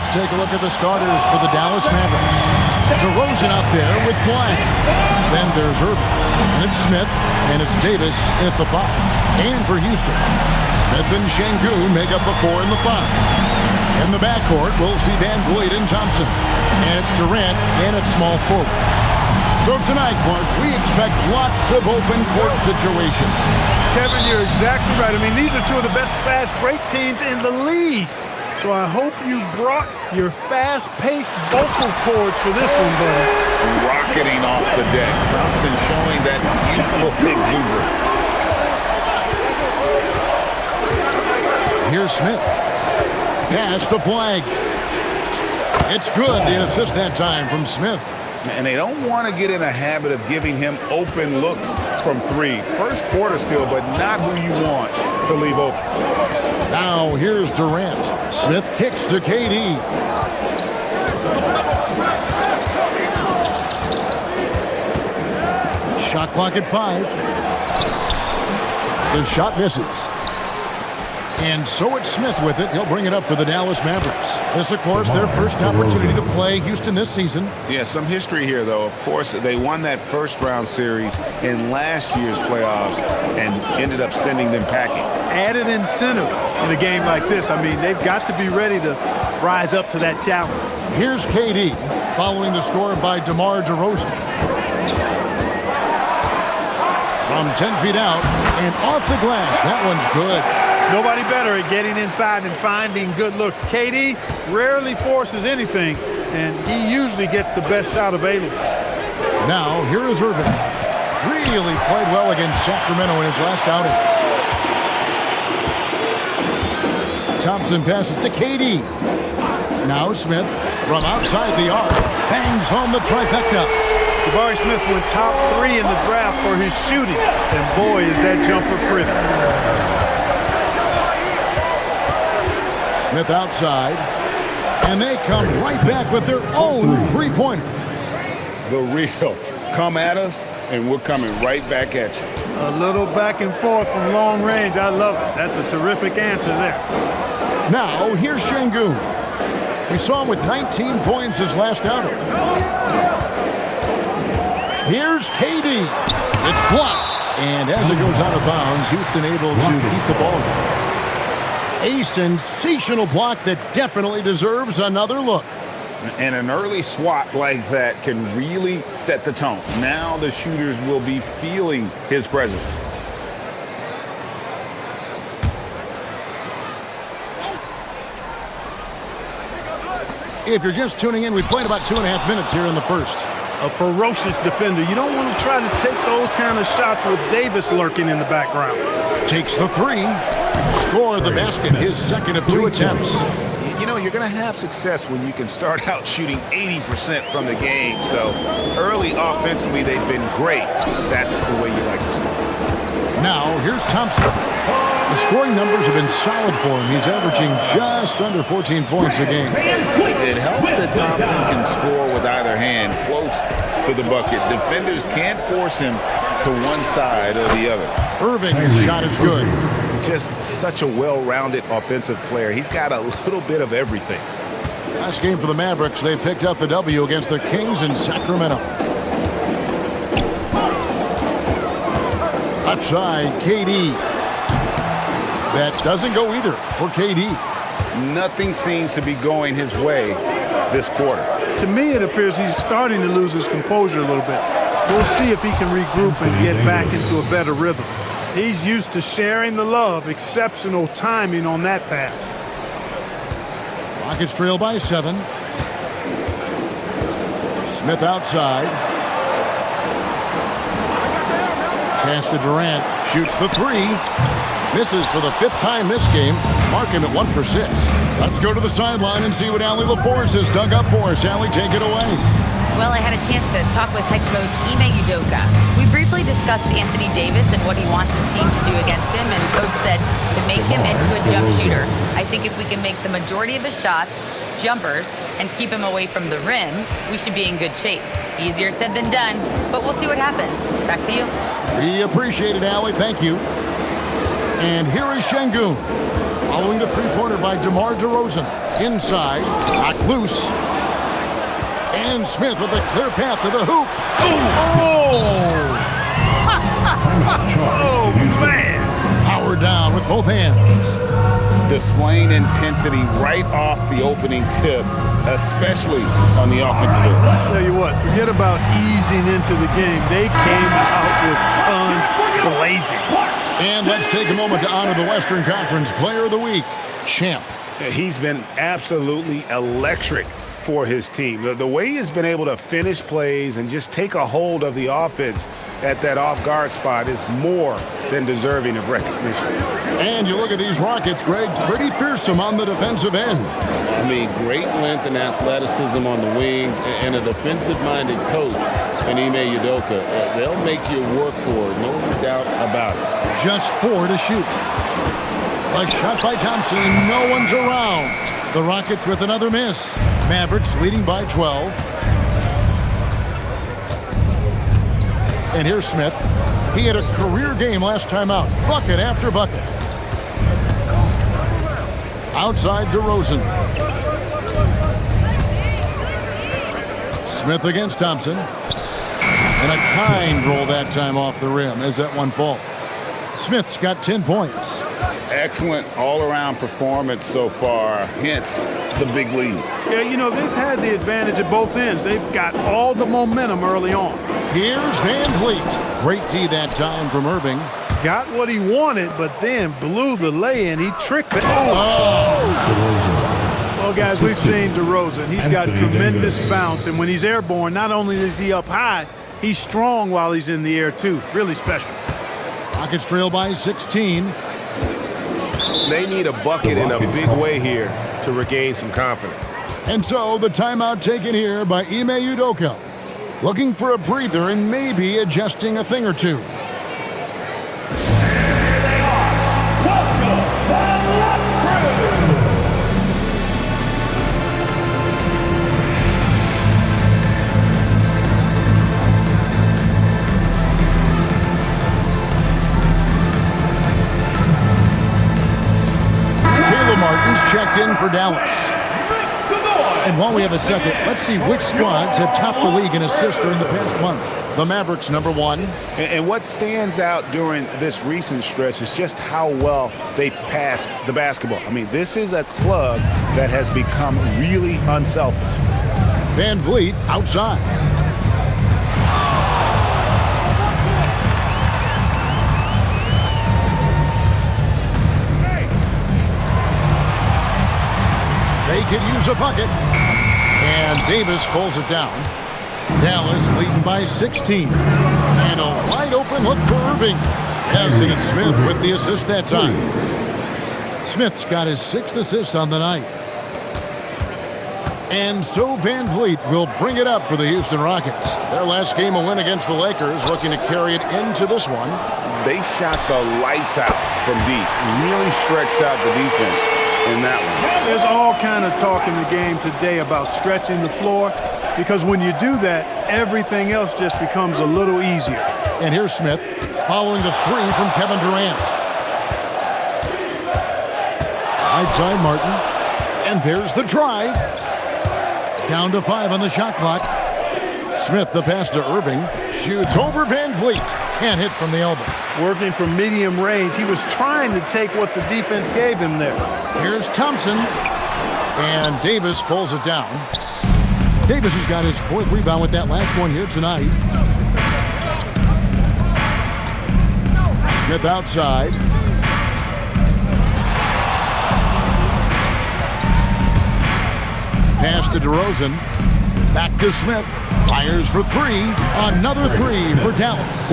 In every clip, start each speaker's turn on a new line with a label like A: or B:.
A: Let's take a look at the starters for the Dallas Mavericks. DeRozan out there with Flag. Then there's Irving. Then Smith. And it's Davis at the 5. And for Houston, Smith and Şengün make up the 4 and the 5. In the backcourt, we'll see Van Vliet and Thompson. And it's Durant and it's small forward. So tonight, Clark, we expect lots of open court situations.
B: Kevin, you're exactly right. I mean, these are two of the best fast break teams in the league. So I hope you brought your fast-paced vocal cords for this one, buddy.
C: Rocketing off the deck. Thompson showing that youthful exuberance.
A: Here's Smith. Pass to Flag. It's good. The assist that time from Smith.
C: And they don't want to get in a habit of giving him open looks from 3. First quarter still, but not who you want to leave open.
A: Now here's Durant. Smith kicks to KD. Shot clock at 5. The shot misses. And so it's Smith with it. He'll bring it up for the Dallas Mavericks. This, of course, their first opportunity to play Houston this season.
C: Yeah, some history here, though. Of course, they won that first-round series in last year's playoffs and ended up sending them packing.
B: Added incentive in a game like this. I mean, they've got to be ready to rise up to that challenge.
A: Here's KD, following the score by DeMar DeRozan. From 10 feet out and off the glass. That one's good.
B: Nobody better at getting inside and finding good looks. KD rarely forces anything, and he usually gets the best shot available.
A: Now, here is Irving. Really played well against Sacramento in his last outing. Thompson passes to KD. Now Smith, from outside the arc, bangs home the trifecta.
B: Jabari Smith went top 3 in the draft for his shooting, and boy, is that jumper pretty.
A: Smith outside, and they come right back with their own three-pointer.
C: The real. Come at us, and we're coming right back at you.
B: A little back and forth from long range. I love it. That's a terrific answer there.
A: Now, here's Şengün. We saw him with 19 points his last outing. Here's KD. It's blocked. And as it goes out of bounds, Houston able to keep the ball. A sensational block that definitely deserves another look.
C: And an early swat like that can really set the tone. Now the shooters will be feeling his presence.
A: If you're just tuning in, we've played about 2.5 minutes here in the first.
B: A ferocious defender. You don't want to try to take those kind of shots with Davis lurking in the background.
A: Takes the 3. Score the basket, his second of 2 attempts.
C: You know, you're going to have success when you can start out shooting 80% from the game. So early offensively, they've been great. That's the way you like to start.
A: Now, here's Thompson. The scoring numbers have been solid for him. He's averaging just under 14 points a game.
C: It helps that Thompson can score with either hand close to the bucket. Defenders can't force him to one side or the other.
A: Irving's shot is good.
C: Just such a well-rounded offensive player. He's got a little bit of everything.
A: Last game for the Mavericks, they picked up the W against the Kings in Sacramento. Left side, KD. That doesn't go either for KD.
C: Nothing seems to be going his way this quarter.
B: To me, it appears he's starting to lose his composure a little bit. We'll see if he can regroup and get back into a better rhythm. He's used to sharing the love. Exceptional timing on that pass.
A: Rockets trail by 7. Smith outside. Pass to Durant. Shoots the 3. Misses for the 5th time this game. Marking at 1 for 6. Let's go to the sideline and see what Allie LaForce has dug up for us. Allie, take it away.
D: Well, I had a chance to talk with head coach Ime Udoka. We briefly discussed Anthony Davis and what he wants his team to do against him, and coach said to make him into a jump shooter. I think if we can make the majority of his shots jumpers and keep him away from the rim, we should be in good shape. Easier said than done, but we'll see what happens. Back to you.
A: We appreciate it, Allie. Thank you. And here is Şengün. Following the three-pointer by DeMar DeRozan. Inside, knocked loose. And Smith with a clear path to the hoop.
B: Oh, man.
A: Powered down with both hands.
C: Displaying intensity right off the opening tip, especially on the offensive end.
B: Tell you what, forget about easing into the game. They came out with guns blazing.
A: And let's take a moment to honor the Western Conference Player of the Week, Champ.
C: He's been absolutely electric for his team. The way he has been able to finish plays and just take a hold of the offense at that off-guard spot is more than deserving of recognition.
A: And you look at these Rockets, Greg, pretty fearsome on the defensive end.
E: I mean, great length and athleticism on the wings, and a defensive-minded coach in Ime Udoka. They'll make you work for it, no doubt about it.
A: Just 4 to shoot. A shot by Thompson, and no one's around. The Rockets with another miss. Mavericks leading by 12. And here's Smith. He had a career game last time out. Bucket after bucket. Outside DeRozan. Smith against Thompson. And a kind roll that time off the rim as that one falls. Smith's got 10 points.
C: Excellent all-around performance so far, hence the big lead.
B: Yeah, you know, they've had the advantage at both ends. They've got all the momentum early on.
A: Here's Van Vliet. Great D that time from Irving.
B: Got what he wanted, but then blew the lay-in. He tricked it. Well, guys, we've seen DeRozan. He's got tremendous bounce, and when he's airborne, not only is he up high, he's strong while he's in the air, too. Really special.
A: Rockets trail by 16.
C: They need a bucket in a big way here to regain some confidence.
A: And so the timeout taken here by Ime Udoka. Looking for a breather and maybe adjusting a thing or two. Checked in for Dallas. And while we have a second, let's see which squads have topped the league in assists during the past month. The Mavericks, number 1.
C: And what stands out during this recent stretch is just how well they passed the basketball. I mean, this is a club that has become really unselfish.
A: Van Vliet outside. They could use a bucket. And Davis pulls it down. Dallas leading by 16. And a wide open look for Irving. Yes, and it's Smith with the assist that time. Smith's got his 6th assist on the night. And so Van Vliet will bring it up for the Houston Rockets. Their last game a win against the Lakers, looking to carry it into this one.
C: They shot the lights out from deep. Really stretched out the defense in that one.
B: There's all kind of talk in the game today about stretching the floor, because when you do that, everything else just becomes a little easier.
A: And here's Smith following the 3 from Kevin Durant. Outside Martin. And there's the drive. Down to 5 on the shot clock. Smith the pass to Irving. Shoots over Van Vliet. Can't hit from the elbow.
B: Working from medium range. He was trying to take what the defense gave him there.
A: Here's Thompson. And Davis pulls it down. Davis has got his 4th rebound with that last one here tonight. Smith outside. Pass to DeRozan. Back to Smith. Fires for 3. Another 3 for Dallas.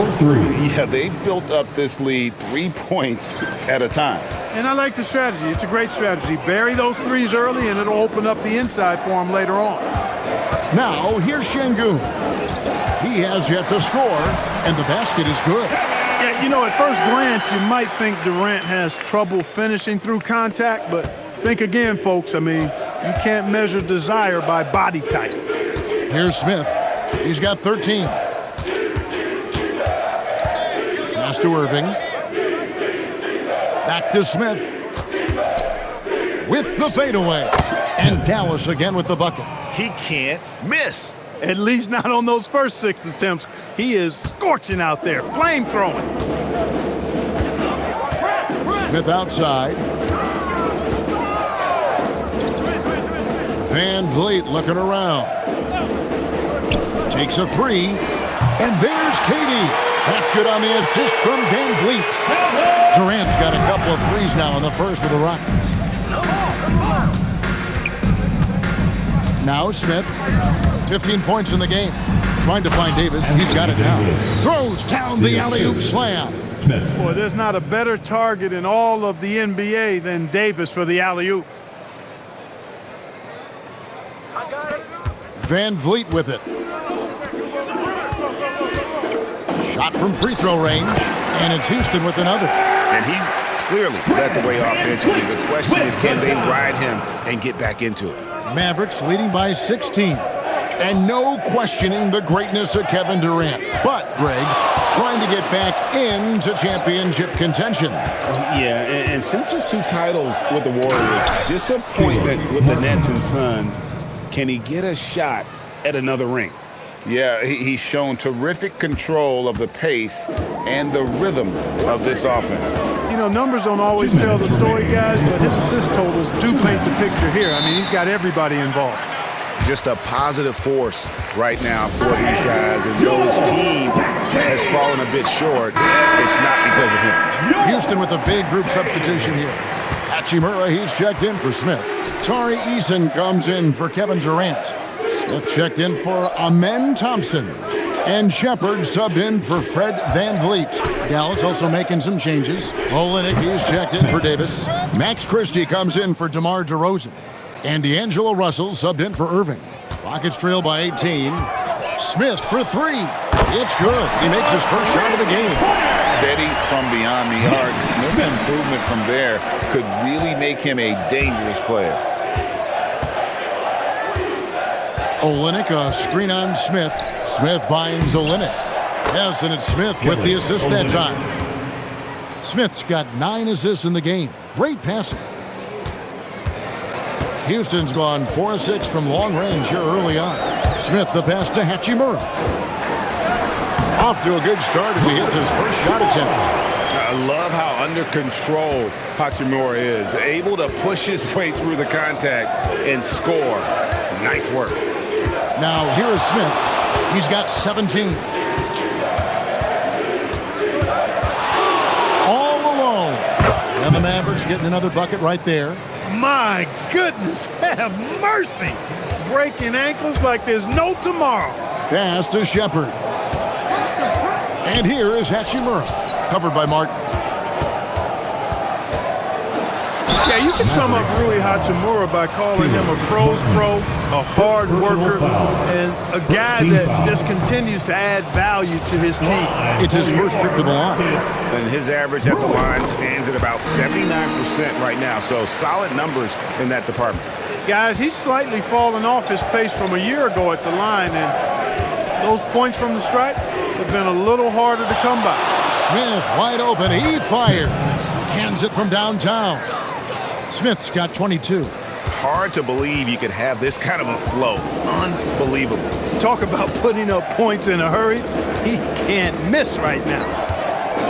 C: Yeah, they built up this lead 3 points at a time.
B: And I like the strategy. It's a great strategy. Bury those threes early, and it'll open up the inside for him later on.
A: Now, here's Şengün. He has yet to score, and the basket is good.
B: Yeah, you know, at first glance, you might think Durant has trouble finishing through contact, but think again, folks. I mean, you can't measure desire by body type.
A: Here's Smith. He's got 13. Pass to Irving. Back to Smith. with the fadeaway. And Dallas again with the bucket.
C: He can't miss.
B: At least not on those first 6 attempts. He is scorching out there, flame throwing.
A: Smith outside. Van Vliet looking around. Takes a 3. And there's Katie. That's good on the assist from Van Vliet. Durant's got a couple of threes now in the first for the Rockets. Now Smith. 15 points in the game. Trying to find Davis. He's got it now. Throws down the alley-oop slam.
B: Boy, there's not a better target in all of the NBA than Davis for the alley-oop.
A: Van Vliet with it. Shot from free throw range. And it's Houston with another.
C: And he's clearly led the way offensively. The question is, can they ride him and get back into it?
A: Mavericks leading by 16. And no questioning the greatness of Kevin Durant. But, Greg, trying to get back into championship contention.
C: Yeah, and since his 2 titles with the Warriors, disappointment with the Nets and Suns, can he get a shot at another ring? Yeah, he's shown terrific control of the pace and the rhythm of this offense.
B: You know, numbers don't always tell the story, guys, but his assist totals do paint the picture here. I mean, he's got everybody involved.
C: Just a positive force right now for these guys. And though his team has fallen a bit short, it's not because of him.
A: Houston with a big group substitution here. Hachimura, he's checked in for Smith. Tari Eason comes in for Kevin Durant. Smith checked in for Amen Thompson. And Shepard subbed in for Fred Van Vliet. Dallas also making some changes. Olynyk, he's checked in for Davis. Max Christie comes in for DeMar DeRozan. And D'Angelo Russell subbed in for Irving. Rockets trail by 18. Smith for 3. It's good. He makes his first shot of the game.
F: Steady from beyond the arc. Smith's improvement from there could really make him a dangerous player.
A: Olynyk, a screen on Smith. Smith finds Olynyk. Yes, and it's Smith with the assist that time. Smith's got 9 assists in the game. Great passing. Houston's gone 4-6 from long range here early on. Smith the pass to Hachimura. Off to a good start as he hits his first shot attempt.
C: I love how under control Hachimura is. Able to push his way through the contact and score. Nice work.
A: Now here is Smith. He's got 17. All alone. And the Mavericks getting another bucket right there.
B: My goodness, have mercy. Breaking ankles like there's no tomorrow.
A: Pass to Shepard. And here is Hachimura. Covered by Martin.
B: Yeah, you can sum up Rui Hachimura by calling him a pro's pro, a hard worker, and a guy that just continues to add value to his team.
A: It's his first trip to the line.
C: And his average at the line stands at about 79% right now, so solid numbers in that department.
B: Guys, he's slightly fallen off his pace from a year ago at the line, and those points from the stripe have been a little harder to come by.
A: Smith wide open. He fires. Cans it from downtown. Smith's got 22.
C: Hard to believe you could have this kind of a flow. Unbelievable.
B: Talk about putting up points in a hurry. He can't miss right now.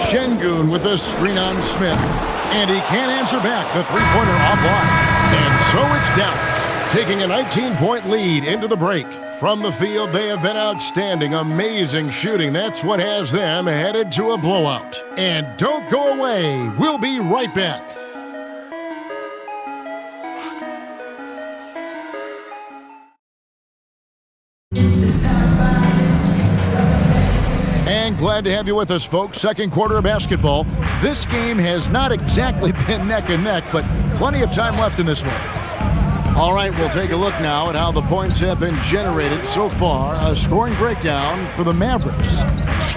A: Şengün with a screen on Smith. And he can't answer back. The three-pointer offline. And so it's Dallas taking a 19-point lead into the break. From the field, they have been outstanding. Amazing shooting. That's what has them headed to a blowout. And don't go away. We'll be right back. And glad to have you with us, folks. Second quarter of basketball. This game has not exactly been neck and neck, but plenty of time left in this one. All right, we'll take a look now at how the points have been generated so far. A scoring breakdown for the Mavericks.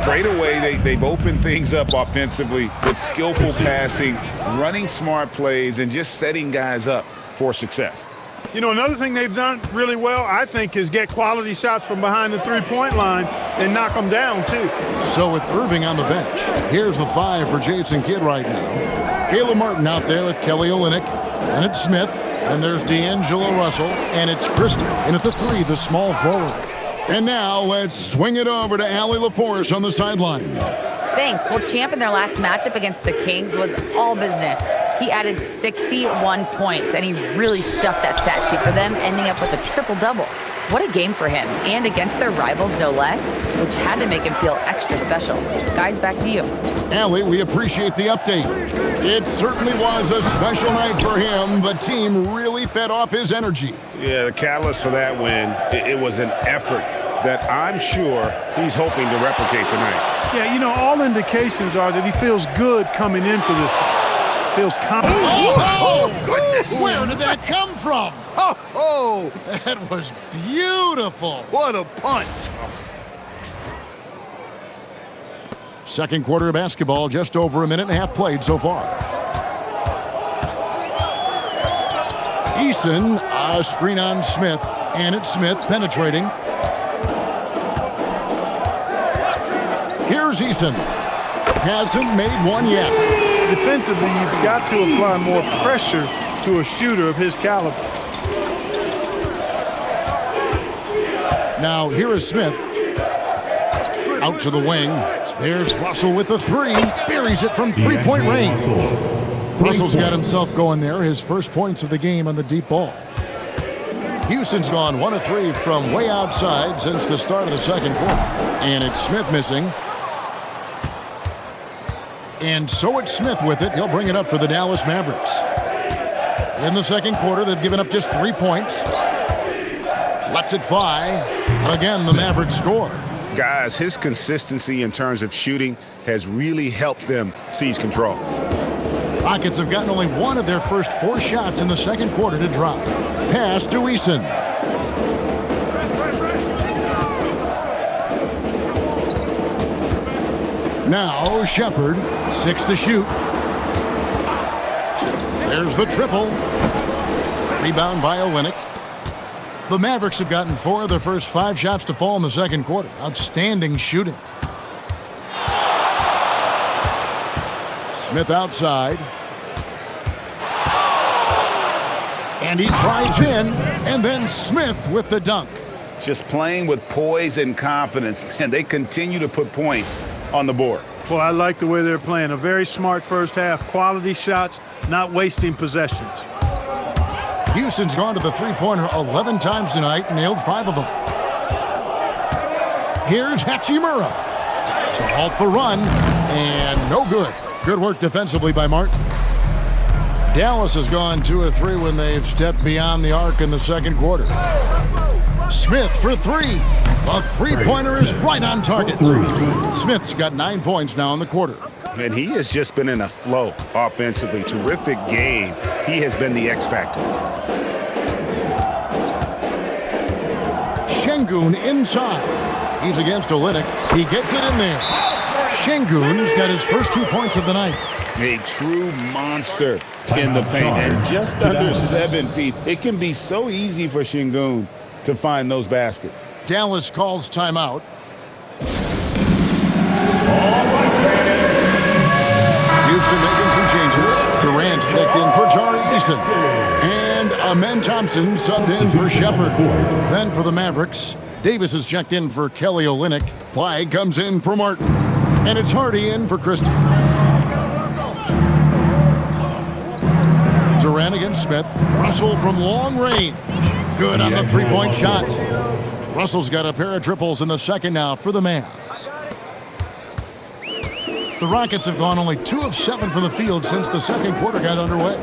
F: Straight away, they've opened things up offensively with skillful passing, running smart plays, and just setting guys up for success.
B: You know, another thing they've done really well, I think, is get quality shots from behind the three-point line and knock them down, too.
A: So with Irving on the bench, here's the 5 for Jason Kidd right now. Caleb Martin out there with Kelly Olynyk. And it's Smith. And there's D'Angelo Russell, and it's Christie in at the 3, the small forward. And now let's swing it over to Allie LaForce on the sideline.
D: Thanks. Well, Champ in their last matchup against the Kings was all business. He added 61 points, and he really stuffed that stat sheet for them, ending up with a triple-double. What a game for him, and against their rivals, no less, which had to make him feel extra special. Guys, back to you.
A: Allie, we appreciate the update. It certainly was a special night for him. The team really fed off his energy.
C: Yeah, the catalyst for that win, it was an effort that I'm sure he's hoping to replicate tonight.
B: Yeah, you know, all indications are that he feels good coming into this. Feels confident.
A: Oh, goodness! Where did that come from? Oh, that was beautiful. What a punch. Second quarter of basketball, just over a minute and a half played so far. Eason, a screen on Smith, and it's Smith penetrating. Here's Eason. Hasn't made one yet.
B: Defensively, you've got to apply more pressure to a shooter of his caliber.
A: Now, here is Smith. Out to the wing. There's Russell with the 3. Buries it from three-point range. Russell's got himself going there. His first points of the game on the deep ball. Houston's gone 1 of 3 from way outside since the start of the second quarter. And it's Smith missing. And so it's Smith with it. He'll bring it up for the Dallas Mavericks. In the second quarter, they've given up just 3 points. Lets it fly. Again, the Mavericks score.
C: Guys, his consistency in terms of shooting has really helped them seize control.
A: Rockets have gotten only 1 of their first 4 shots in the second quarter to drop. Pass to Eason. Now Shepard, 6 to shoot. There's the triple. Rebound by Olynyk. The Mavericks have gotten 4 of their first 5 shots to fall in the second quarter. Outstanding shooting. Smith outside. And he drives in, and then Smith with the dunk.
C: Just playing with poise and confidence, and they continue to put points on the board.
B: Well, I like the way they're playing. A very smart first half. Quality shots, not wasting possessions.
A: Houston's gone to the three-pointer 11 times tonight, nailed 5 of them. Here's Hachimura to halt the run, and no good. Good work defensively by Martin. Dallas has gone 2 of 3 when they've stepped beyond the arc in the second quarter. Smith for 3. The three-pointer is right on target. Smith's got 9 points now in the quarter.
C: And he has just been in a flow offensively. Terrific game. He has been the X factor.
A: Şengün inside. He's against Olynyk. He gets it in there. Şengün's got his first 2 points of the night.
C: A true monster in the paint and just under 7 feet. It can be so easy for Şengün to find those baskets.
A: Dallas calls timeout. Houston making some changes. Durant checked in for Tari Eason. And Amen Thompson subbed in for Shepard. Then for the Mavericks, Davis is checked in for Kelly Olynyk. Flag comes in for Martin. And it's Hardy in for Christie. Durant against Smith. Russell from long range. Good on the three-point shot. Russell's got a pair of triples in the second now for the Mavs. The Rockets have gone only 2 of 7 from the field since the second quarter got underway.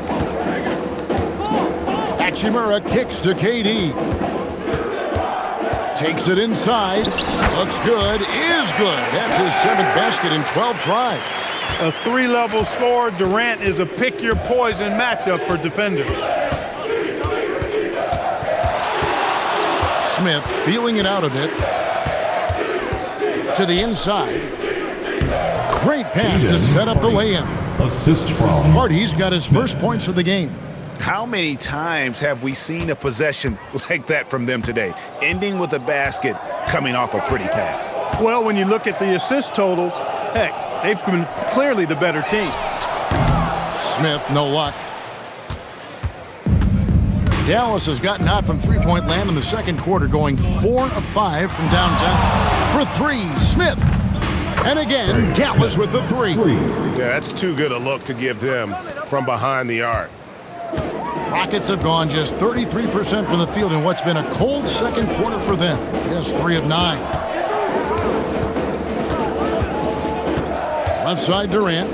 A: Hachimura kicks to KD. Takes it inside. Looks good. Is good. That's his 7th basket in 12 tries.
B: A 3-level scorer, Durant is a pick-your-poison matchup for defenders.
A: Smith feeling it out a bit. To the inside. Great pass to set up the lay-in.
G: Assist from
A: Hardy's got his first points of the game.
C: How many times have we seen a possession like that from them today, ending with a basket coming off a pretty pass?
B: Well, when you look at the assist totals, heck, they've been clearly the better team.
A: Smith, no luck. Dallas has gotten hot from three-point land in the second quarter, going 4 of 5 from downtown. For three, Smith. And again, Dallas with the three.
C: Yeah, that's too good a look to give them from behind the arc.
A: Rockets have gone just 33% from the field in what's been a cold second quarter for them. Just 3 of 9. Left side, Durant.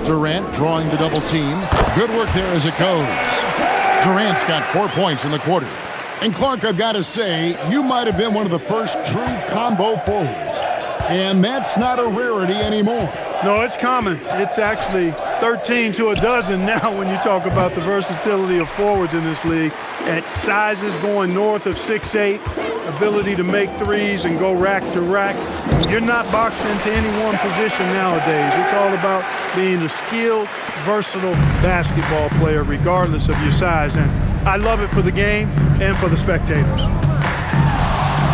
A: Durant drawing the double team. Good work there as it goes. Durant's got 4 points in the quarter. And Clark, I've got to say, you might have been one of the first true combo forwards. And that's not a rarity anymore.
B: No, it's common. It's actually 13 to a dozen now when you talk about the versatility of forwards in this league. At sizes going north of 6'8", ability to make threes and go rack to rack. You're not boxed into any one position nowadays. It's all about being a skilled, versatile basketball player regardless of your size. And I love it for the game and for the spectators.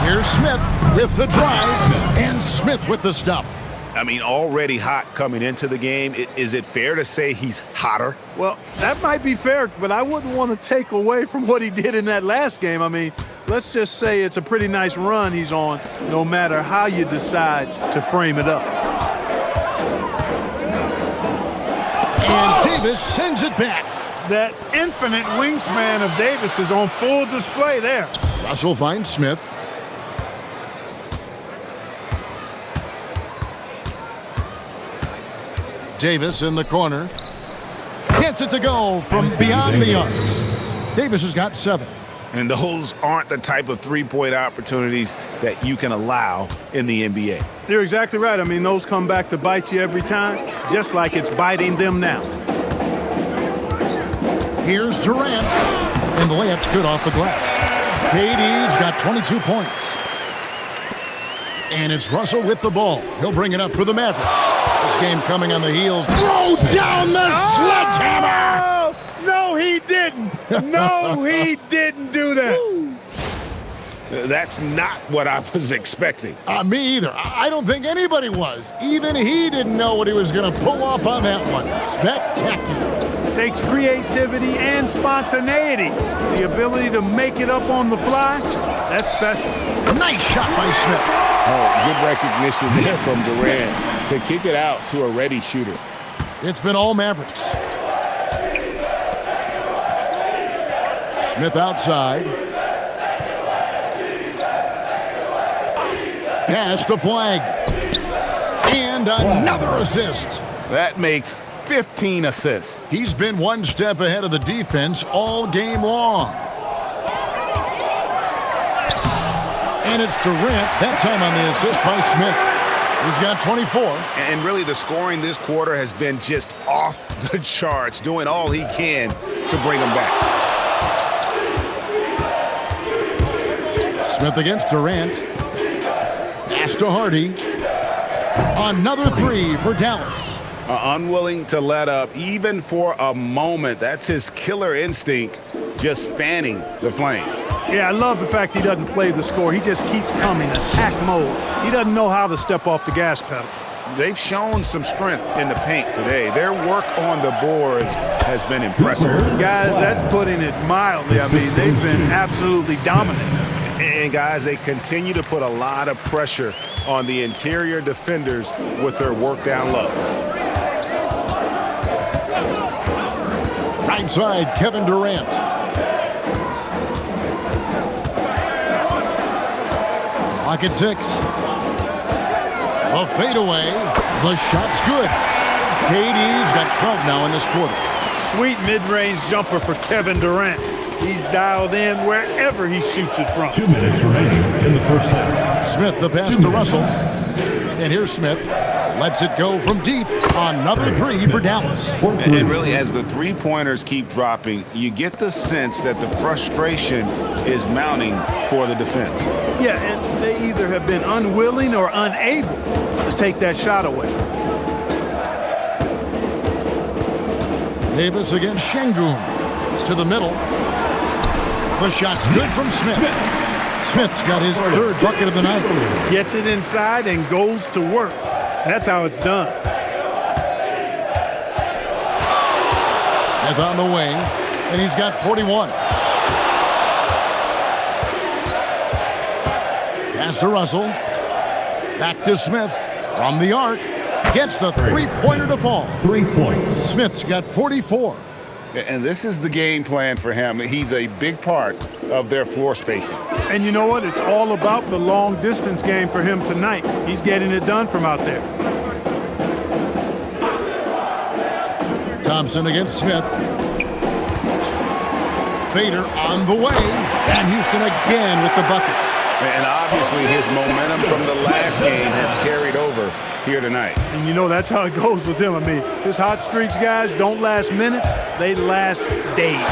A: Here's Smith with the drive, and Smith with the stuff.
C: I mean, already hot coming into the game. Is it fair to say he's hotter?
B: Well, that might be fair, but I wouldn't want to take away from what he did in that last game. I mean, let's just say it's a pretty nice run he's on, no matter how you decide to frame it up.
A: And Davis sends it back.
B: That infinite wingspan of Davis is on full display there.
A: Russell finds Smith. Davis in the corner. Gets it to go from beyond the arc. Davis has got 7.
C: And those aren't the type of three-point opportunities that you can allow in the NBA.
B: You're exactly right. I mean, those come back to bite you every time, just like it's biting them now.
A: Here's Durant. And the layup's good off the glass. KD's got 22 points. And it's Russell with the ball. He'll bring it up for the Mavericks. This game coming on the heels. Throw down the sledgehammer!
B: No, he didn't. No, he didn't do that.
C: That's not what I was expecting.
A: Me either. I don't think anybody was. Even he didn't know what he was going to pull off on that one. Spectacular.
B: Takes creativity and spontaneity. The ability to make it up on the fly, that's special.
A: Nice shot by Smith.
E: Oh, good recognition there from Durant to kick it out to a ready shooter.
A: It's been all Mavericks. Smith outside. Pass to Flag. And another assist.
C: That makes 15 assists.
A: He's been one step ahead of the defense all game long. And it's Durant, that time on the assist by Smith. He's got 24.
C: And really the scoring this quarter has been just off the charts, doing all he can to bring them back.
A: Smith against Durant. Pass to Hardy. Another three for Dallas.
C: Unwilling to let up even for a moment. That's his killer instinct, just fanning the flames.
B: Yeah, I love the fact he doesn't play the score. He just keeps coming, attack mode. He doesn't know how to step off the gas pedal.
C: They've shown some strength in the paint today. Their work on the boards has been impressive.
B: Guys, that's putting it mildly. I mean, they've been absolutely dominant.
C: And guys, they continue to put a lot of pressure on the interior defenders with their work down low.
A: Right side, Kevin Durant. Clock at 6. A fadeaway. The shot's good. KD's got 12 now in this quarter.
B: Sweet mid-range jumper for Kevin Durant. He's dialed in wherever he shoots it from.
G: 2 minutes remaining in the first half.
A: Smith the pass to Russell. And here's Smith. Lets it go from deep. Another three for Dallas.
C: And really, as the three-pointers keep dropping, you get the sense that the frustration is mounting for the defense.
B: Yeah, and they either have been unwilling or unable to take that shot away.
A: Davis against Şengün. To the middle. The shot's good from Smith. Smith's got his third bucket of the night.
B: Gets it inside and goes to work. That's how it's done.
A: Smith on the wing, and he's got 41. Pass to Russell. Back to Smith from the arc. Gets the three-pointer to fall.
G: 3 points.
A: Smith's got 44.
F: And this is the game plan for him. He's a big part of their floor spacing.
B: And you know what? It's all about the long-distance game for him tonight. He's getting it done from out there.
A: Thompson against Smith. Fader on the way. And Houston again with the bucket.
F: And obviously his momentum from the last game has carried over here tonight.
B: And you know that's how it goes with him. I mean, his hot streaks, guys, don't last minutes. They last days.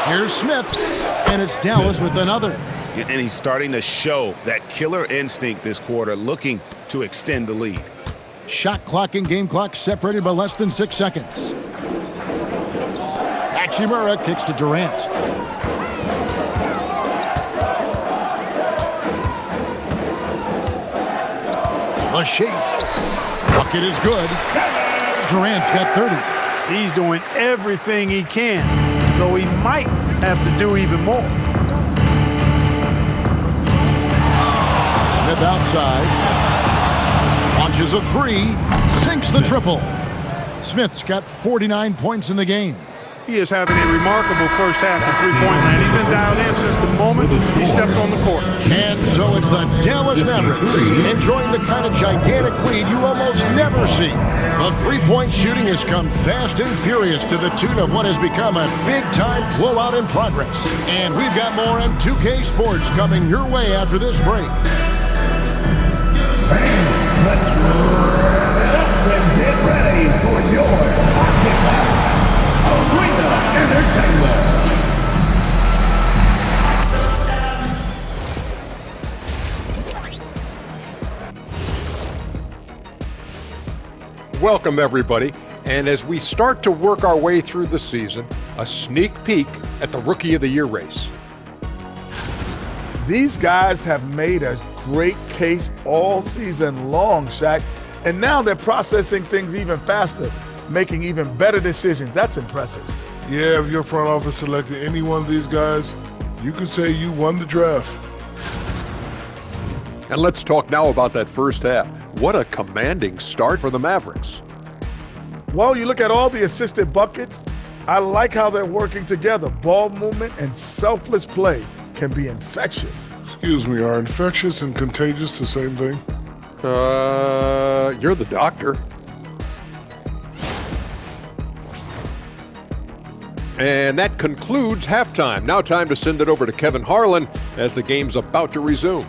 A: Here's Smith. And it's Dallas with another.
C: And he's starting to show that killer instinct this quarter, looking to extend the lead.
A: Shot clock and game clock separated by less than 6 seconds. Hachimura kicks to Durant. The shake. Bucket is good. Durant's got 30.
B: He's doing everything he can, though he might have to do even more.
A: Smith outside. Launches a three. Sinks the triple. Smith's got 49 points in the game.
B: He is having a remarkable first half of three-point land. He's been dialed in since the moment he stepped on the court.
A: And so it's the Dallas Mavericks enjoying the kind of gigantic lead you almost never see. The three-point shooting has come fast and furious to the tune of what has become a big-time blowout in progress. And we've got more on 2K Sports coming your way after this break.
H: Fans, let's wrap it up and get ready for your Arena Entertainment.
I: Welcome, everybody. And as we start to work our way through the season, a sneak peek at the Rookie of the Year race.
J: These guys have made a great case all season long, Shaq, and now they're processing things even faster, making even better decisions. That's impressive.
K: Yeah, if your front office selected any one of these guys, you could say you won the draft.
I: And let's talk now about that first half. What a commanding start for the Mavericks.
J: Well, you look at all the assisted buckets, I like how they're working together. Ball movement and selfless play can be infectious.
K: Excuse me, are infectious and contagious the same thing?
I: You're the doctor. And that concludes halftime. Now time to send it over to Kevin Harlan as the game's about to resume.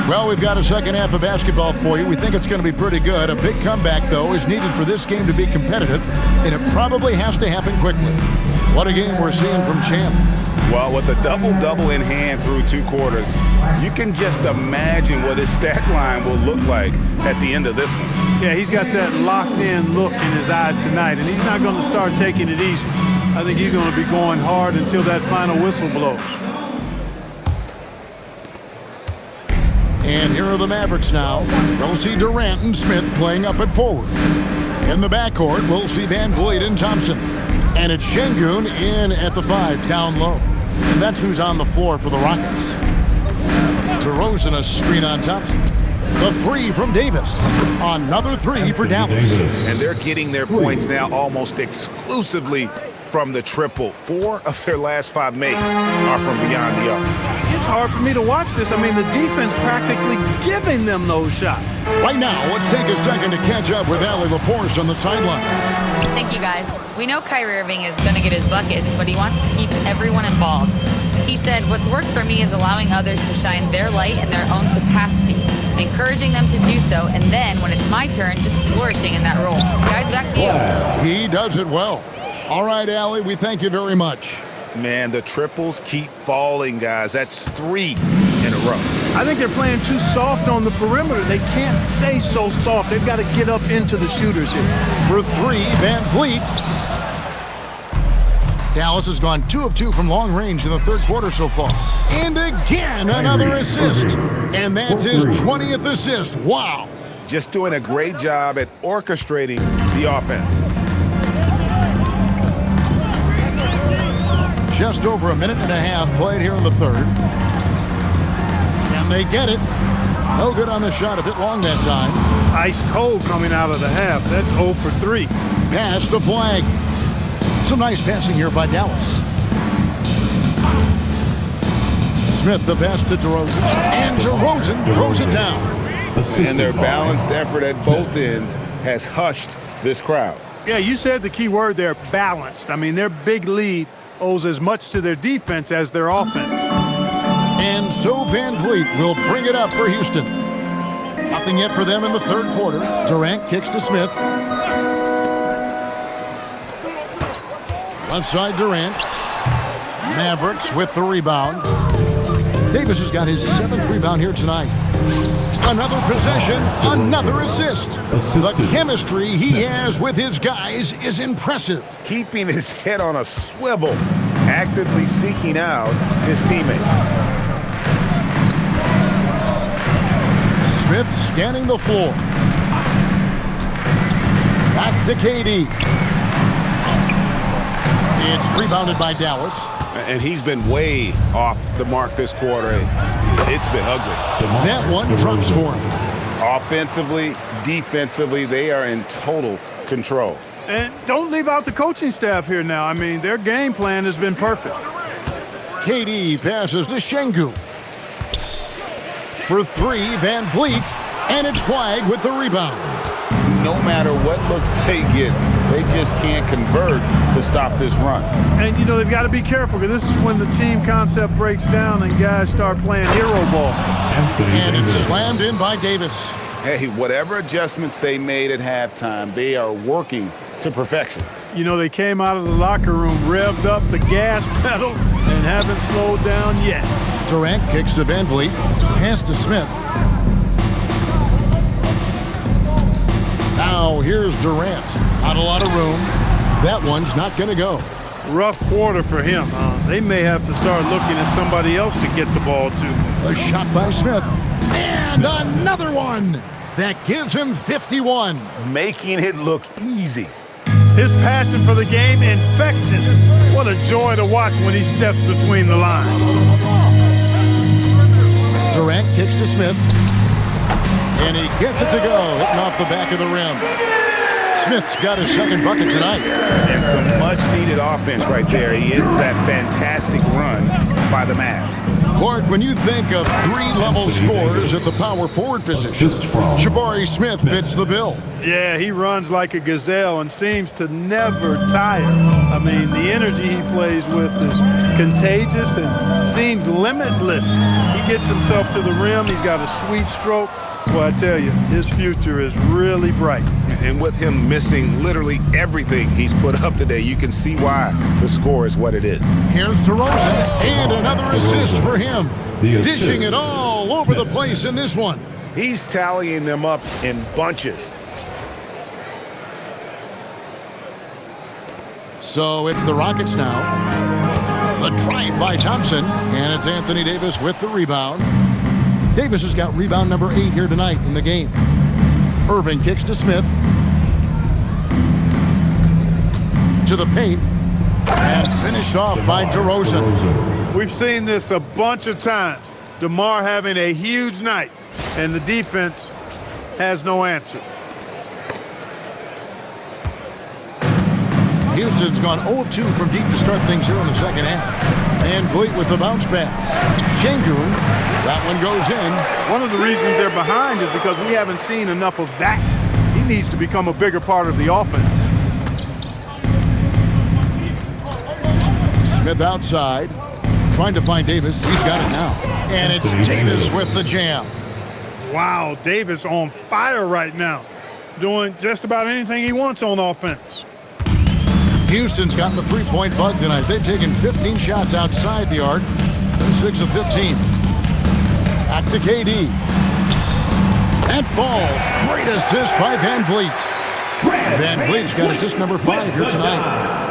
A: Well, we've got a second half of basketball for you. We think it's going to be pretty good. A big comeback, though, is needed for this game to be competitive, and it probably has to happen quickly. What a game we're seeing from Champ.
C: Well, with a double-double in hand through 2 quarters, you can just imagine what his stat line will look like at the end of this one.
B: Yeah, he's got that locked-in look in his eyes tonight, and he's not going to start taking it easy. I think he's going to be going hard until that final whistle blows.
A: And here are the Mavericks now. We'll see Durant and Smith playing up at forward. In the backcourt, we'll see Van Vliet and Thompson. And it's Şengün in at the 5, down low. And that's who's on the floor for the Rockets. DeRozan, a screen on Thompson. The 3 from Davis. Another 3 for Dallas.
C: And they're getting their points now almost exclusively from the triple. 4 of their last 5 makes are from beyond the arc.
B: It's hard for me to watch this. I mean, the defense practically giving them those shots.
A: Right now, let's take a second to catch up with Allie LaForce on the sideline.
D: Thank you, guys. We know Kyrie Irving is going to get his buckets, but he wants to keep everyone involved. He said, what's worked for me is allowing others to shine their light in their own capacity, encouraging them to do so, and then, when it's my turn, just flourishing in that role. Guys, back to you.
A: He does it well. All right, Allie, we thank you very much.
C: Man, the triples keep falling, guys. That's 3 in a row.
B: I think they're playing too soft on the perimeter. They can't stay so soft. They've got to get up into the shooters here.
A: For 3, Van Vliet. Dallas has gone 2 of 2 from long range in the third quarter so far. And again, another assist. And that's his 20th assist. Wow.
C: Just doing a great job at orchestrating the offense.
A: Just over a minute and a half played here in the third. And they get it. No good on the shot, a bit long that time.
B: Ice cold coming out of the half. That's 0 for 3.
A: Pass to Flag. Some nice passing here by Dallas. Smith, the pass to DeRozan. And DeRozan throws it down.
C: And their balanced effort at both ends has hushed this crowd.
B: Yeah, you said the key word there, balanced. I mean, their big lead owes as much to their defense as their offense.
A: And so Van Vliet will bring it up for Houston. Nothing yet for them in the third quarter. Durant kicks to Smith. Left side Durant. Mavericks with the rebound. Davis has got his 7th rebound here tonight. Another possession, another assist. The chemistry he has with his guys is impressive.
C: Keeping his head on a swivel, actively seeking out his teammate.
A: Smith scanning the floor. Back to KD. It's rebounded by Dallas.
C: And he's been way off the mark this quarter. It's been ugly.
A: That one drops for him.
C: Offensively, defensively, they are in total control.
B: And don't leave out the coaching staff here now. I mean, their game plan has been perfect.
A: KD passes to Şengün. For 3, Van Vliet, and it's Flag with the rebound.
C: No matter what looks they get, they just can't convert to stop this run.
B: And, you know, they've got to be careful because this is when the team concept breaks down and guys start playing hero ball.
A: And it's slammed in by Davis.
C: Hey, whatever adjustments they made at halftime, they are working to perfection.
B: You know, they came out of the locker room, revved up the gas pedal, and haven't slowed down yet.
A: Durant kicks to Van Vliet. Pass to Smith. Now here's Durant. Not a lot of room. That one's not going to go.
B: Rough quarter for him. They may have to start looking at somebody else to get the ball to.
A: A shot by Smith. And another one. That gives him 51.
C: Making it look easy.
B: His passion for the game, infectious. What a joy to watch when he steps between the lines.
A: Durant kicks to Smith. And he gets it to go, hitting off the back of the rim. Smith's got his 2nd bucket tonight.
C: And some much-needed offense right there. He ends that fantastic run by the Mavs.
A: Clark, when you think of 3-level scores at the power forward position, Jabari Smith fits the bill.
B: Yeah, he runs like a gazelle and seems to never tire. I mean, the energy he plays with is contagious and seems limitless. He gets himself to the rim. He's got a sweet stroke. Well, I tell you, his future is really bright.
C: And with him missing literally everything he's put up today, you can see why the score is what it is.
A: Here's DeRozan, and another assist for him. Dishing it all over the place in this one.
C: He's tallying them up in bunches.
A: So it's the Rockets now. The drive by Thompson, and it's Anthony Davis with the rebound. Davis has got rebound number 8 here tonight in the game. Irving kicks to Smith. To the paint. And finished off by DeRozan.
B: We've seen this a bunch of times. DeMar having a huge night, and the defense has no answer.
A: Houston's gone 0 of 2 from deep to start things here in the second half. Van Vliet with the bounce pass. Şengün, that one goes in.
B: One of the reasons they're behind is because we haven't seen enough of that. He needs to become a bigger part of the offense.
A: Smith outside, trying to find Davis. He's got it now. And it's Davis with the jam.
B: Wow, Davis on fire right now. Doing just about anything he wants on offense.
A: Houston's gotten the 3-point bug tonight. They've taken 15 shots outside the arc. They're 6 of 15. Back to KD. That falls. Great assist by Van Vliet. Van Vliet's got assist number 5 here tonight.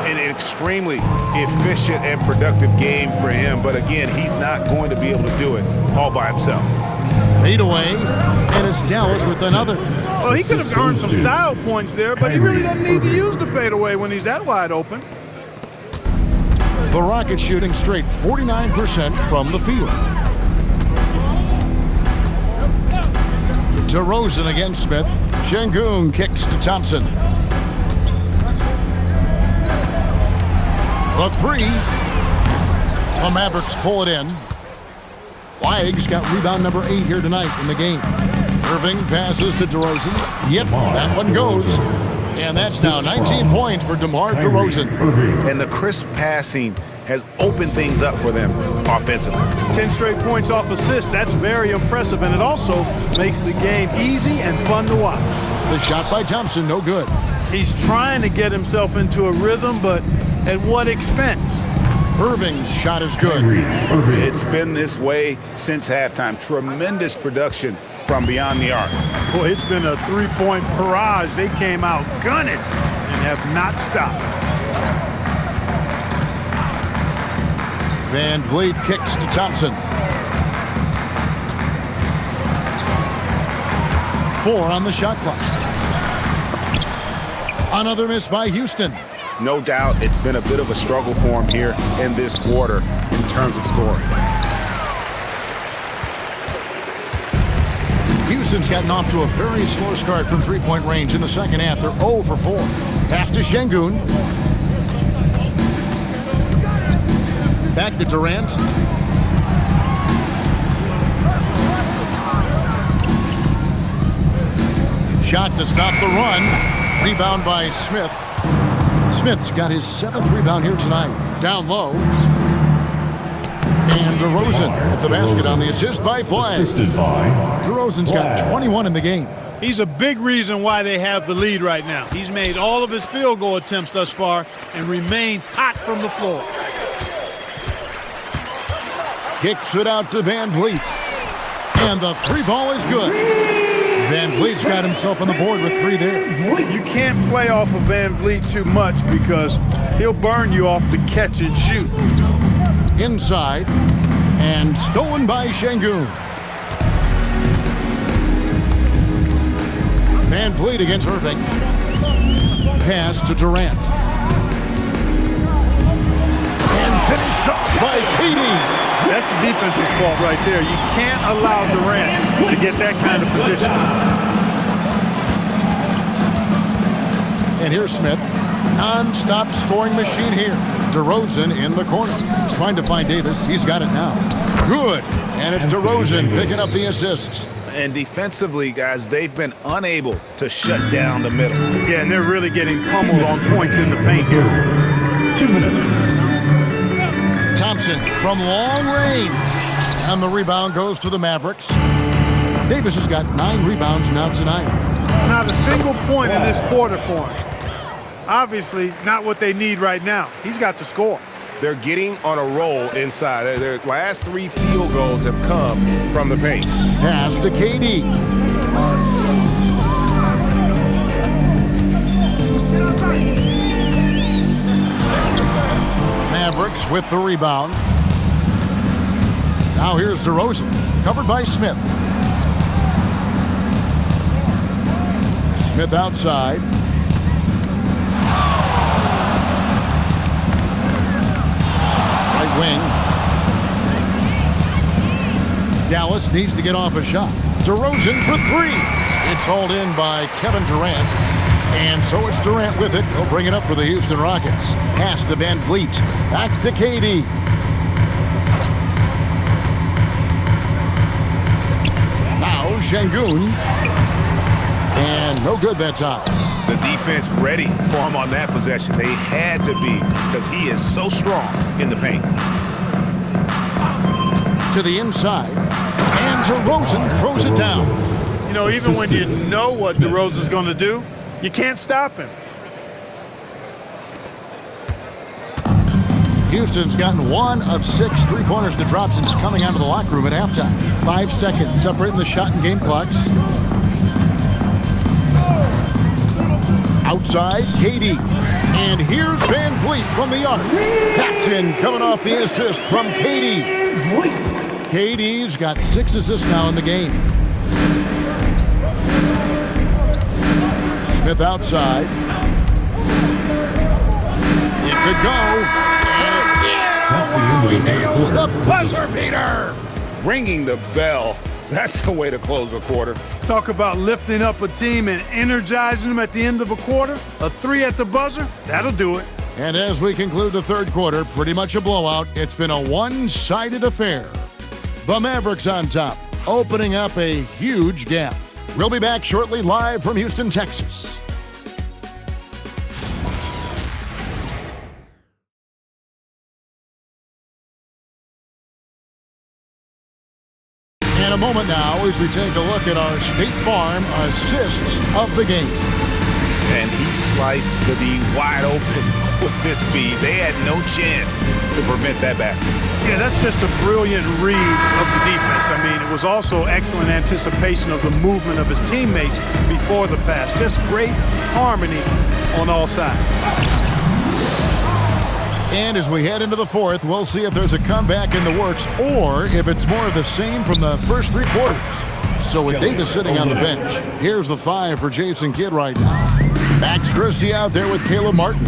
C: An extremely efficient and productive game for him. But again, he's not going to be able to do it all by himself.
A: Fade away, and it's Dallas with another.
B: Well, he could have earned some style points there, but he really doesn't need to use the fadeaway when he's that wide open.
A: The Rockets shooting straight 49% from the field. DeRozan against Smith. Şengün kicks to Thompson. The three. The Mavericks pull it in. Flag's got rebound number 8 here tonight in the game. Irving passes to DeRozan. Yep, that one goes. And that's now 19 points for DeMar DeRozan.
C: And the crisp passing has opened things up for them offensively.
B: 10 straight points off assists. That's very impressive, and it also makes the game easy and fun to watch.
A: The shot by Thompson, no good.
B: He's trying to get himself into a rhythm, but at what expense?
A: Irving's shot is good.
C: It's been this way since halftime. Tremendous production from beyond the arc.
B: Boy, it's been a three-point barrage. They came out gunning and have not stopped.
A: Van Vliet kicks to Thompson. 4 on the shot clock. Another miss by Houston.
C: No doubt it's been a bit of a struggle for him here in this quarter in terms of scoring.
A: Houston's gotten off to a very slow start from three-point range in the second half. They're 0 for 4. Pass to Şengün. Back to Durant. Shot to stop the run. Rebound by Smith. Smith's got his 7th rebound here tonight. Down low. And DeRozan at the basket on the assist by Flag. DeRozan's got 21 in the game.
B: He's a big reason why they have the lead right now. He's made all of his field goal attempts thus far and remains hot from the floor.
A: Kicks it out to Van Vliet. And the 3 ball is good. Van Vliet's got himself on the board with 3 there.
B: You can't play off of Van Vliet too much because he'll burn you off the catch and shoot.
A: Inside, and stolen by Şengün. Van Vliet against Irving. Pass to Durant. And finished off by KD.
B: That's the defense's fault right there. You can't allow Durant to get that kind of position.
A: And here's Smith. Non-stop scoring machine here. DeRozan in the corner. Trying to find Davis. He's got it now. Good. And it's DeRozan picking up the assists.
C: And defensively, guys, they've been unable to shut down the middle.
B: Yeah, and they're really getting pummeled on points in the paint.
G: 2 minutes.
A: Thompson from long range. And the rebound goes to the Mavericks. Davis has got 9 rebounds now tonight.
B: Not a single point in this quarter for him. Obviously, not what they need right now. He's got to score.
C: They're getting on a roll inside. Their last 3 field goals have come from the paint.
A: Pass to KD. Mavericks with the rebound. Now here's DeRozan, covered by Smith. Smith outside. Right wing. Dallas needs to get off a shot. DeRozan for 3. It's hauled in by Kevin Durant. And so it's Durant with it. He'll bring it up for the Houston Rockets. Pass to Van Vliet. Back to KD. Now Şengün. And no good that time.
C: The defense ready for him on that possession. They had to be because he is so strong in the paint.
A: To the inside. And DeRozan throws it down.
B: You know, even when you know what DeRozan's going to do, you can't stop him.
A: Houston's gotten 1 of 6 3-pointers to drop since coming out of the locker room at halftime. 5 seconds separating the shot and game clocks. Outside, KD. And here's Van Vliet from the arc. That's in, coming off the assist from KD. KD's got 6 assists now in the game. Smith outside. It could go. And he nails the buzzer beater.
F: Ringing the bell. That's the way to close a quarter.
B: Talk about lifting up a team and energizing them at the end of a quarter. A 3 at the buzzer, that'll do it.
A: And as we conclude the third quarter, pretty much a blowout. It's been a one-sided affair. The Mavericks on top, opening up a huge gap. We'll be back shortly, live from Houston, Texas. In a moment now, as we take a look at our State Farm assists of the game.
F: And he sliced the D wide open with this speed. They had no chance to prevent that basket.
B: Yeah, that's just a brilliant read of the defense. I mean, it was also excellent anticipation of the movement of his teammates before the pass. Just great harmony on all sides.
A: And as we head into the fourth, we'll see if there's a comeback in the works or if it's more of the same from the first three quarters. So with Davis sitting on the bench, here's the 5 for Jason Kidd right now. Max Christie out there with Caleb Martin.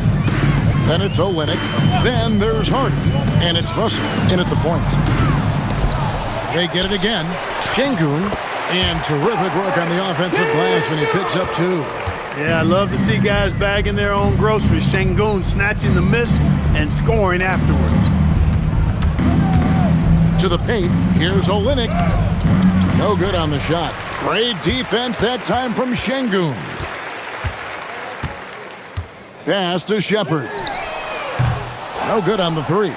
A: Then it's Olynyk. Then there's Hardy. And it's Russell in at the point. They get it again. Şengün. And terrific work on the offensive glass, and he picks up 2.
B: Yeah, I love to see guys bagging their own groceries. Şengün snatching the miss and scoring afterwards.
A: To the paint, here's Olynyk. No good on the shot. Great defense that time from Şengün. Pass to Shepherd. No good on the 3.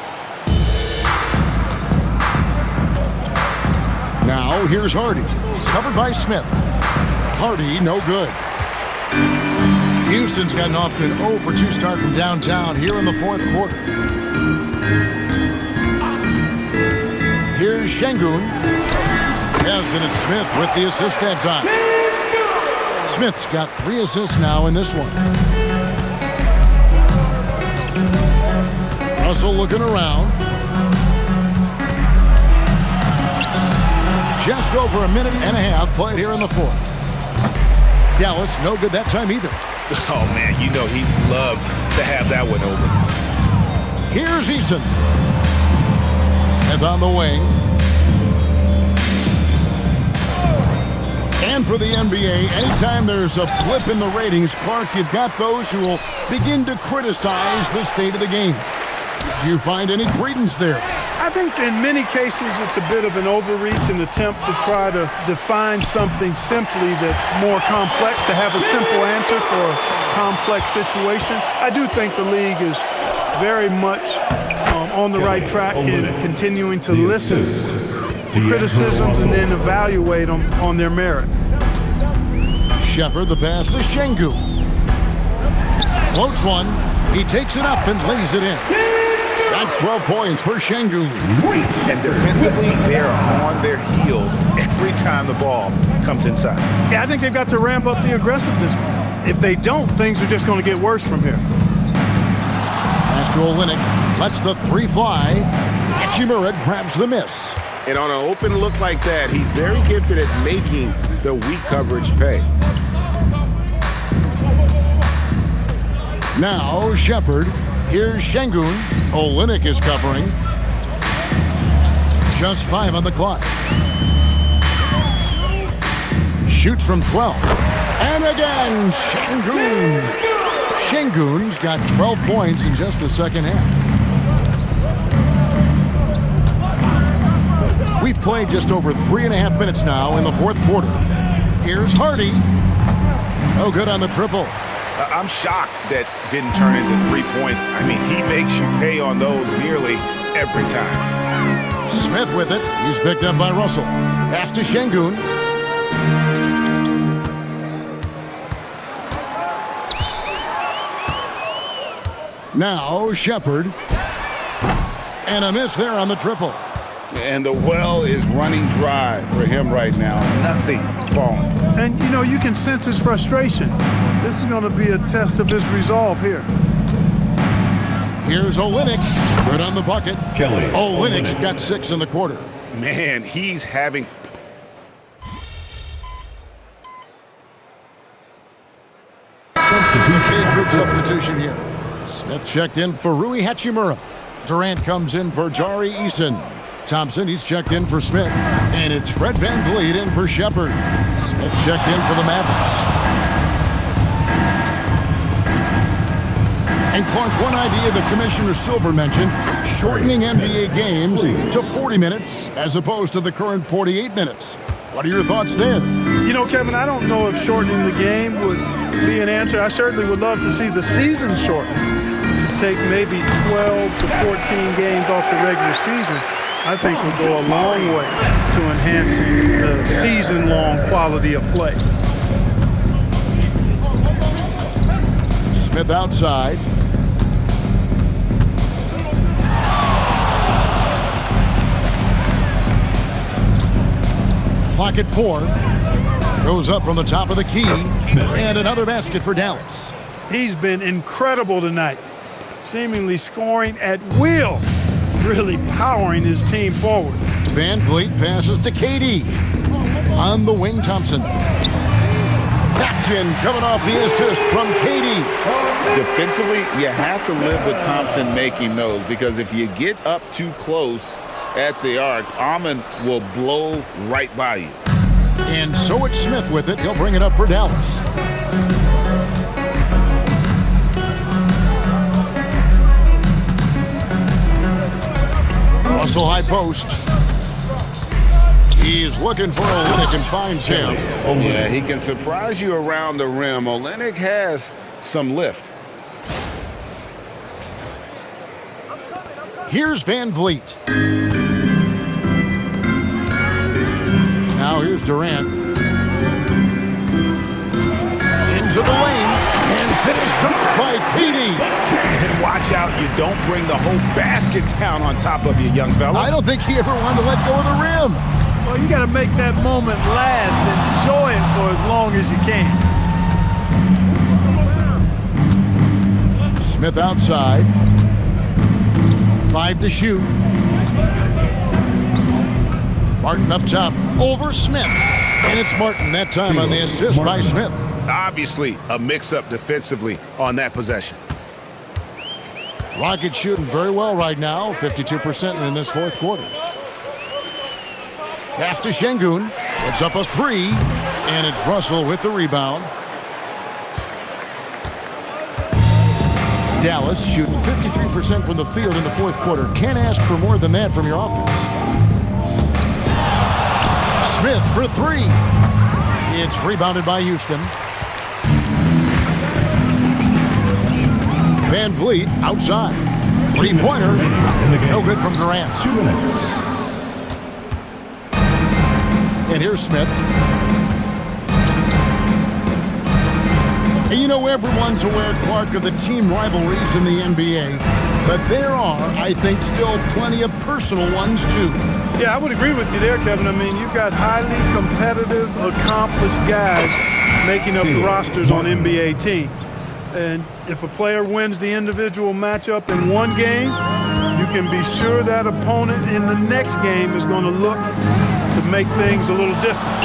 A: Now here's Hardy. Covered by Smith. Hardy, no good. Houston's gotten off to an 0 for 2 start from downtown here in the fourth quarter. Here's Şengün. Yes, and it's Smith with the assist that time. Smith's got 3 assists now in this one. Russell looking around. Just over a minute and a half played here in the fourth. Dallas, no good that time either.
F: Oh, man, you know he'd love to have that one over.
A: Here's Eason. Smith on the wing. And for the NBA, anytime there's a blip in the ratings, Clark, you've got those who will begin to criticize the state of the game. Do you find any credence there?
B: I think in many cases it's a bit of an overreach, an attempt to try to define something simply that's more complex, to have a simple answer for a complex situation. I do think the league is very much on the right track in continuing to listen to criticisms and then evaluate them on their merit.
A: Shepherd, the pass to Şengün. Floats one. He takes it up and lays it in. That's 12 points for Şengün.
F: And defensively, they're on their heels every time the ball comes inside.
B: Yeah, I think they've got to ramp up the aggressiveness. If they don't, things are just going to get worse from here.
A: Pass to Olynyk. Lets the 3 fly. Hachimura grabs the miss.
F: And on an open look like that, he's very gifted at making the weak coverage pay.
A: Now Shepherd. Here's Şengün. Olynyk is covering. Just 5 on the clock. Shoots from 12. And again, Şengün. Şengün's got 12 points in just the second half. We've played just over 3.5 minutes now in the fourth quarter. Here's Hardy. No good on the triple.
F: I'm shocked that didn't turn into 3 points. I mean, he makes you pay on those nearly every time.
A: Smith with it. He's picked up by Russell. Pass to Şengün. Now Shepherd. And a miss there on the triple.
F: And the well is running dry for him right now. Nothing falling.
B: And, you know, you can sense his frustration. This is going to be a test of his resolve here.
A: Here's Olynyk. Good on the bucket. Olynyk's got 6 in the quarter.
F: Man, he's having...
A: substitution here. Smith checked in for Rui Hachimura. Durant comes in for Jari Eason. Thompson, he's checked in for Smith. And it's Fred VanVleet in for Shepherd. Smith checked in for the Mavericks. And Clark, one idea that Commissioner Silver mentioned, shortening NBA games to 40 minutes as opposed to the current 48 minutes. What are your thoughts there?
B: You know, Kevin, I don't know if shortening the game would be an answer. I certainly would love to see the season shortened. Take maybe 12 to 14 games off the regular season. I think would go a long way to enhancing the season-long quality of play.
A: Smith outside. Clock at 4. Goes up from the top of the key. And another basket for Dallas.
B: He's been incredible tonight. Seemingly scoring at will. Really powering his team forward.
A: VanVleet passes to KD. On the wing, Thompson. Action coming off the assist from KD.
F: Defensively, you have to live with Thompson making those, because if you get up too close at the arc, Ahmed will blow right by you.
A: And so it's Smith with it. He'll bring it up for Dallas. Russell high post. He's looking for Olynyk and finds him.
F: Yeah, he can surprise you around the rim. Olynyk has some lift.
A: Here's VanVleet. Now here's Durant. Into the lane and finished off by KD.
C: And watch out, you don't bring the whole basket down on top of you, young fella.
A: I don't think he ever wanted to let go of the rim.
B: Well, you got to make that moment last. Enjoy it for as long as you can.
A: Smith outside. 5 to shoot. Martin up top over Smith. And it's Martin that time on the assist by Smith.
C: Obviously, a mix-up defensively on that possession.
A: Rockets shooting very well right now, 52% in this fourth quarter. Pass to Şengün. It's up a 3, and it's Russell with the rebound. Dallas shooting 53% from the field in the fourth quarter. Can't ask for more than that from your offense. Smith for 3. It's rebounded by Houston. VanVleet outside. 3-pointer. No good from Durant.
G: 2 minutes.
A: And here's Smith. And you know, everyone's aware, Clark, of the team rivalries in the NBA. But there are, I think, still plenty of personal ones, too.
B: Yeah, I would agree with you there, Kevin. I mean, you've got highly competitive, accomplished guys making up the rosters on NBA teams. And if a player wins the individual matchup in one game, you can be sure that opponent in the next game is going to look to make things a little different.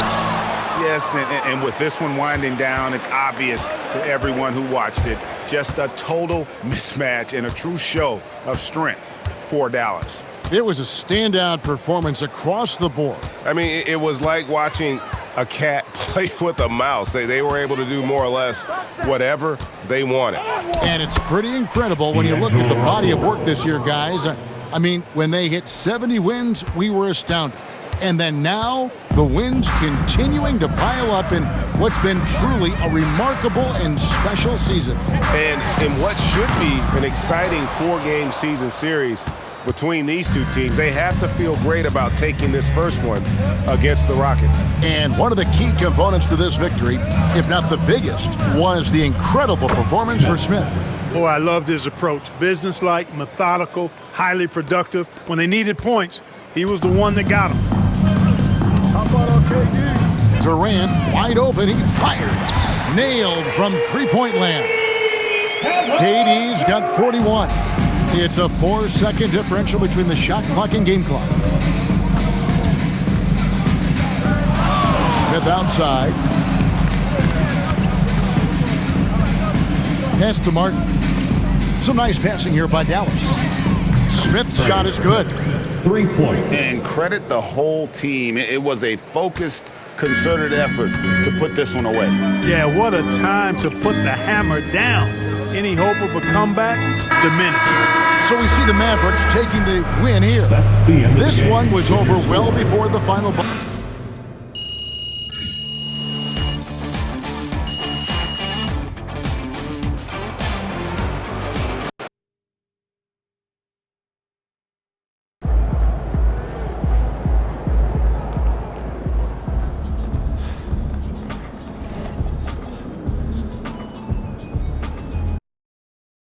C: Yes, and with this one winding down, it's obvious to everyone who watched it. Just a total mismatch and a true show of strength for Dallas.
A: It was a standout performance across the board.
L: I mean, it was like watching a cat play with a mouse. They were able to do more or less whatever they wanted.
A: And it's pretty incredible when you look at the body of work this year, guys. I mean, when they hit 70 wins, we were astounded. And then now, the wins continuing to pile up in what's been truly a remarkable and special season.
L: And in what should be an exciting 4-game season series between these two teams, they have to feel great about taking this first one against the Rockets.
A: And one of the key components to this victory, if not the biggest, was the incredible performance for Smith.
B: Boy, I loved his approach. Businesslike, methodical, highly productive. When they needed points, he was the one that got them.
A: Durant wide open, he fires. Nailed from three-point land. KD's got 41. It's a 4-second differential between the shot clock and game clock. Smith outside. Pass to Martin. Some nice passing here by Dallas. Smith's shot is good.
H: 3 points.
F: And credit the whole team. It was a focused, concerted effort to put this one away.
B: Yeah, what a time to put the hammer down. Any hope of a comeback? Diminished.
A: So we see the Mavericks taking the win here.
H: That's the end of the
A: This
H: game.
A: one was over well before the final.